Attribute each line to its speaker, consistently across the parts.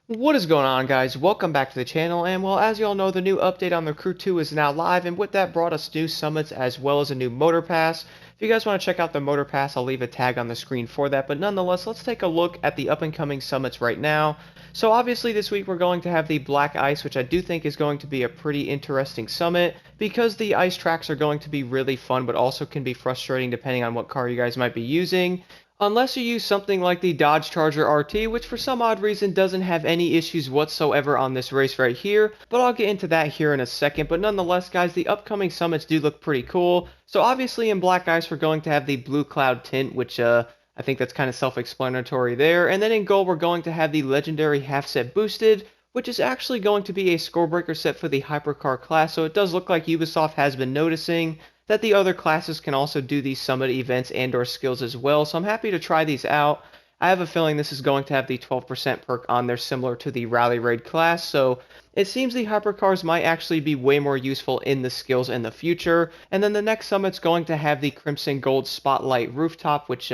Speaker 1: What is going on, guys? Welcome back to the channel, and well, as you all know, the new update on the Crew 2 is now live, and with that brought us new summits as well as a new motor pass. If you guys want to check out the motor pass, I'll leave a tag on the screen for that, but nonetheless, let's take a look at the up-and-coming summits right now. So obviously this week we're going to have the Black Ice, which I do think is going to be a pretty interesting summit, because the ice tracks are going to be really fun, but also can be frustrating depending on what car you guys might be using. Unless you use something like the Dodge Charger RT, which for some odd reason doesn't have any issues whatsoever on this race right here, but I'll get into that here in a second. But nonetheless, guys, the upcoming summits do look pretty cool. So obviously in Black Ice, we're going to have the Blue Cloud tint, which I think that's kind of self-explanatory there. And then in Gold, we're going to have the Legendary Half Set Boosted, which is actually going to be a scorebreaker set for the Hypercar class. So it does look like Ubisoft has been noticing that the other classes can also do these summit events and or skills as well, so I'm happy to try these out. I have a feeling this is going to have the 12% perk on there similar to the Rally Raid class, so it seems the hypercars might actually be way more useful in the skills in the future. And then the next summit's going to have the Crimson Gold Spotlight Rooftop, which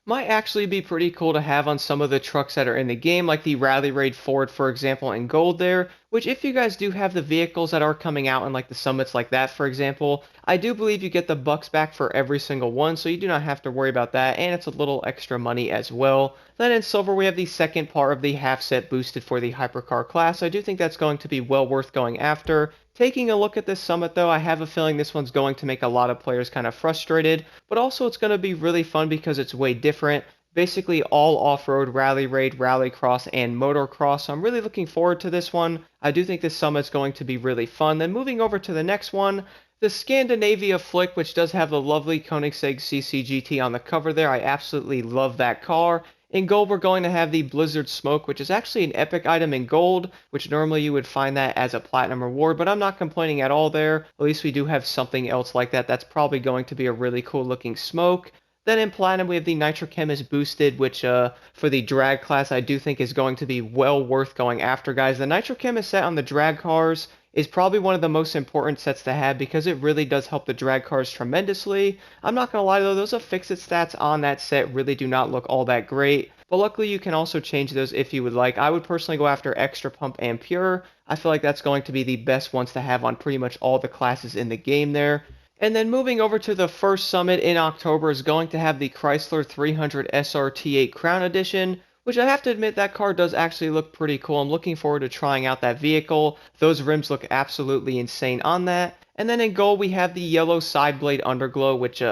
Speaker 1: might actually be pretty cool to have on some of the trucks that are in the game, like the Rally Raid Ford, for example, in gold there, which if you guys do have the vehicles that are coming out in like the summits like that, for example, I do believe you get the bucks back for every single one, so you do not have to worry about that, and it's a little extra money as well. Then in silver, we have the second part of the half set boosted for the hypercar class. I do think that's going to be well worth going after. Taking a look at this summit though, I have a feeling this one's going to make a lot of players kind of frustrated, but also it's going to be really fun because it's way different. Basically all off-road, rally raid, rallycross, and motocross. So I'm really looking forward to this one. I do think this summit's going to be really fun. Then moving over to the next one, the Scandinavia Flick, which does have the lovely Koenigsegg CCGT on the cover there. I absolutely love that car. In gold, we're going to have the Blizzard Smoke, which is actually an epic item in gold, which normally you would find that as a platinum reward, but I'm not complaining at all there. At least we do have something else like that. That's probably going to be a really cool looking smoke. Then in platinum, we have the Nitrochemist Boosted, which for the drag class, I do think is going to be well worth going after, guys. The Nitrochemist set on the drag cars is probably one of the most important sets to have because it really does help the drag cars tremendously. I'm not going to lie though, those affixed stats on that set really do not look all that great, but luckily you can also change those if you would like. I would personally go after Extra Pump and Pure. I feel like that's going to be the best ones to have on pretty much all the classes in the game there. And then moving over to the first summit in October is going to have the Chrysler 300 SRT8 Crown Edition, which I have to admit that car does actually look pretty cool. I'm looking forward to trying out that vehicle. Those rims look absolutely insane on that. And then in gold we have the yellow side blade underglow, which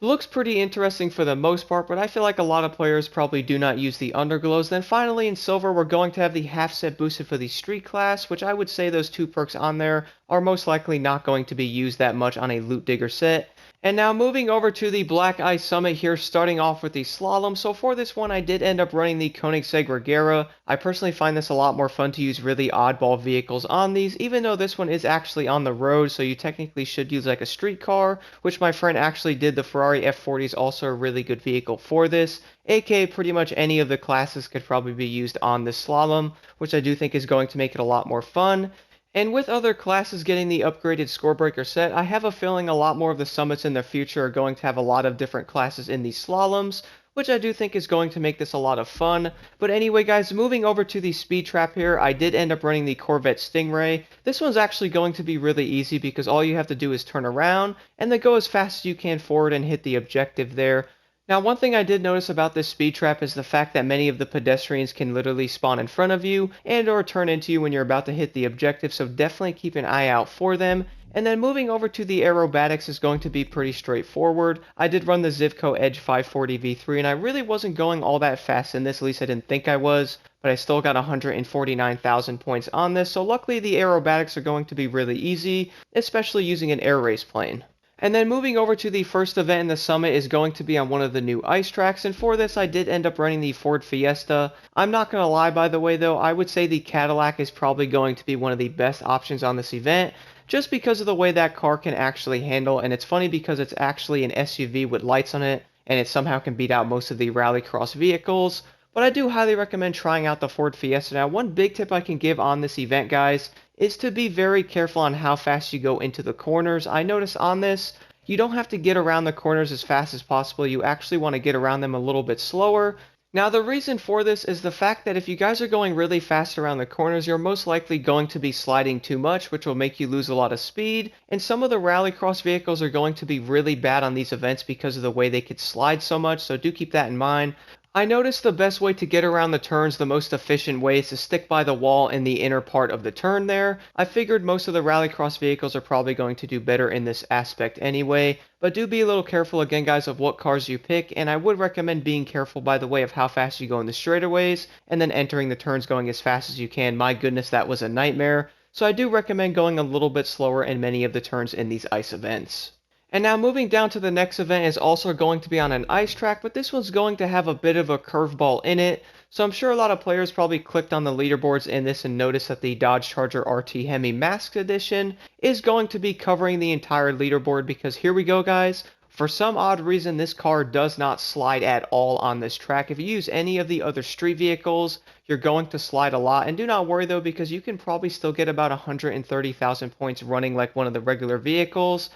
Speaker 1: looks pretty interesting for the most part, but I feel like a lot of players probably do not use the underglows. Then finally in silver we're going to have the half set boosted for the street class, which I would say those two perks on there are most likely not going to be used that much on a loot digger set. And now moving over to the Black Ice Summit here, starting off with the Slalom. So for this one, I did end up running the Koenigsegg Regera. I personally find this a lot more fun to use really oddball vehicles on these, even though this one is actually on the road, so you technically should use like a street car, which my friend actually did. The Ferrari F40 is also a really good vehicle for this, aka pretty much any of the classes could probably be used on this Slalom, which I do think is going to make it a lot more fun. And with other classes getting the upgraded Scorebreaker set, I have a feeling a lot more of the summits in the future are going to have a lot of different classes in these slaloms, which I do think is going to make this a lot of fun. But anyway, guys, moving over to the speed trap here, I did end up running the Corvette Stingray. This one's actually going to be really easy because all you have to do is turn around and then go as fast as you can forward and hit the objective there. Now, one thing I did notice about this speed trap is the fact that many of the pedestrians can literally spawn in front of you and or turn into you when you're about to hit the objective, so definitely keep an eye out for them. And then moving over to the aerobatics is going to be pretty straightforward. I did run the Zivko Edge 540 V3 and I really wasn't going all that fast in this, at least I didn't think I was, but I still got 149,000 points on this, so luckily the aerobatics are going to be really easy, especially using an air race plane. And then moving over to the first event in the summit is going to be on one of the new ice tracks, and for this I did end up running the Ford Fiesta. I'm not going to lie, by the way though, I would say the Cadillac is probably going to be one of the best options on this event, just because of the way that car can actually handle, and it's funny because it's actually an SUV with lights on it, and it somehow can beat out most of the rallycross vehicles. But I do highly recommend trying out the Ford Fiesta. Now, one big tip I can give on this event, guys, is to be very careful on how fast you go into the corners. I notice on this, you don't have to get around the corners as fast as possible. You actually want to get around them a little bit slower, Now, the reason for this is the fact that if you guys are going really fast around the corners, you're most likely going to be sliding too much, which will make you lose a lot of speed. And some of the Rallycross vehicles are going to be really bad on these events because of the way they could slide so much, so do keep that in mind. I noticed the best way to get around the turns, the most efficient way, is to stick by the wall in the inner part of the turn there. I figured most of the Rallycross vehicles are probably going to do better in this aspect anyway, but do be a little careful again guys of what cars you pick, and I would recommend being careful by the way of how fast you go in the straightaways, and then entering the turns going as fast as you can. My goodness, that was a nightmare. So I do recommend going a little bit slower in many of the turns in these ice events. And now moving down to the next event is also going to be on an ice track, but this one's going to have a bit of a curveball in it. So I'm sure a lot of players probably clicked on the leaderboards in this and noticed that the Dodge Charger RT Hemi Masked Edition is going to be covering the entire leaderboard because here we go guys. For some odd reason, this car does not slide at all on this track. If you use any of the other street vehicles, you're going to slide a lot. And do not worry though, because you can probably still get about 130,000 points running like one of the regular vehicles.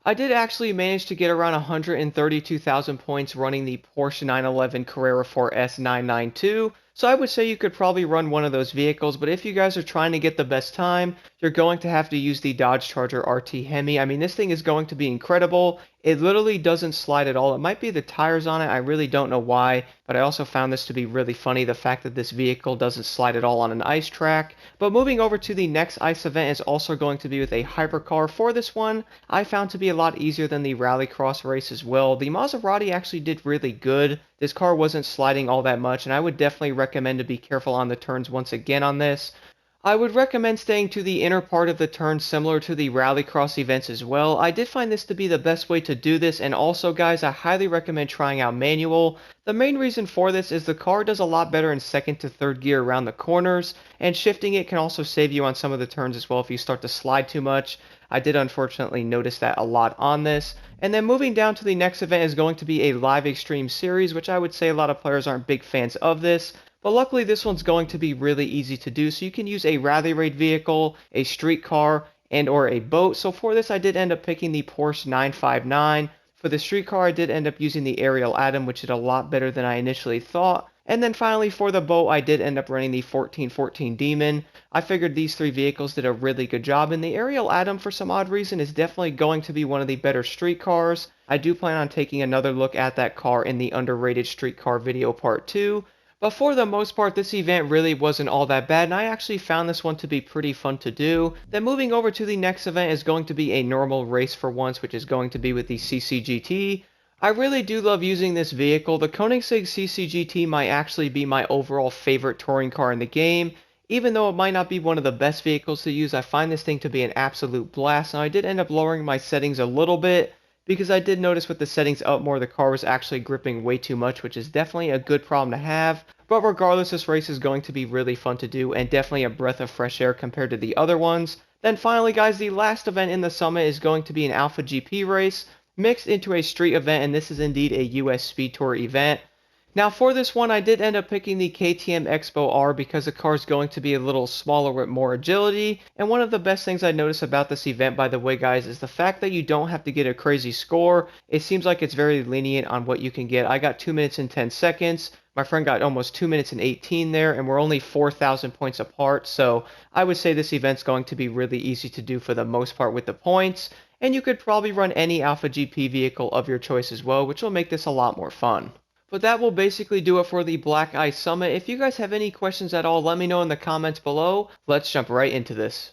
Speaker 1: I did actually manage to get around 132,000 points running the Porsche 911 Carrera 4S 992, so I would say you could probably run one of those vehicles, but if you guys are trying to get the best time, you're going to have to use the Dodge Charger RT Hemi. I mean, this thing is going to be incredible. It literally doesn't slide at all. It might be the tires on it. I really don't know why, but I also found this to be really funny, the fact that this vehicle doesn't slide at all on an ice track. But moving over to the next ice event is also going to be with a hypercar. For this one, I found to be a lot easier than the Rallycross race as well. The Maserati actually did really good. This car wasn't sliding all that much, and I would definitely recommend to be careful on the turns once again on this. I would recommend staying to the inner part of the turn similar to the Rallycross events as well. I did find this to be the best way to do this, and also guys, I highly recommend trying out manual. The main reason for this is the car does a lot better in second to third gear around the corners, and shifting it can also save you on some of the turns as well if you start to slide too much. I did unfortunately notice that a lot on this. And then moving down to the next event is going to be a live Xtreme series, which I would say a lot of players aren't big fans of this. But luckily this one's going to be really easy to do, so you can use a rally raid vehicle, a street car, and or a boat. So for this I did end up picking the Porsche 959. For the street car I did end up using the Ariel Atom, which did a lot better than I initially thought. And then finally for the boat I did end up running the 1414 Demon. I figured these three vehicles did a really good job, and the Ariel Atom for some odd reason is definitely going to be one of the better street cars. I do plan on taking another look at that car in the underrated street car video part 2. But for the most part, this event really wasn't all that bad, and I actually found this one to be pretty fun to do. Then moving over to the next event is going to be a normal race for once, which is going to be with the CCGT. I really do love using this vehicle. The Koenigsegg CCGT might actually be my overall favorite touring car in the game. Even though it might not be one of the best vehicles to use, I find this thing to be an absolute blast. Now I did end up lowering my settings a little bit, because I did notice with the settings up more, the car was actually gripping way too much, which is definitely a good problem to have. But regardless, this race is going to be really fun to do, and definitely a breath of fresh air compared to the other ones. Then finally, guys, the last event in the summit is going to be an Alpha GP race, mixed into a street event, and this is indeed a US Speed Tour event. Now for this one, I did end up picking the KTM Expo R because the car is going to be a little smaller with more agility. And one of the best things I noticed about this event, by the way, guys, is the fact that you don't have to get a crazy score. It seems like it's very lenient on what you can get. I got 2 minutes and 10 seconds. My friend got almost 2 minutes and 18 there, and we're only 4,000 points apart. So I would say this event's going to be really easy to do for the most part with the points. And you could probably run any Alpha GP vehicle of your choice as well, which will make this a lot more fun. But that will basically do it for the Black Ice Summit. If you guys have any questions at all, let me know in the comments below. Let's jump right into this.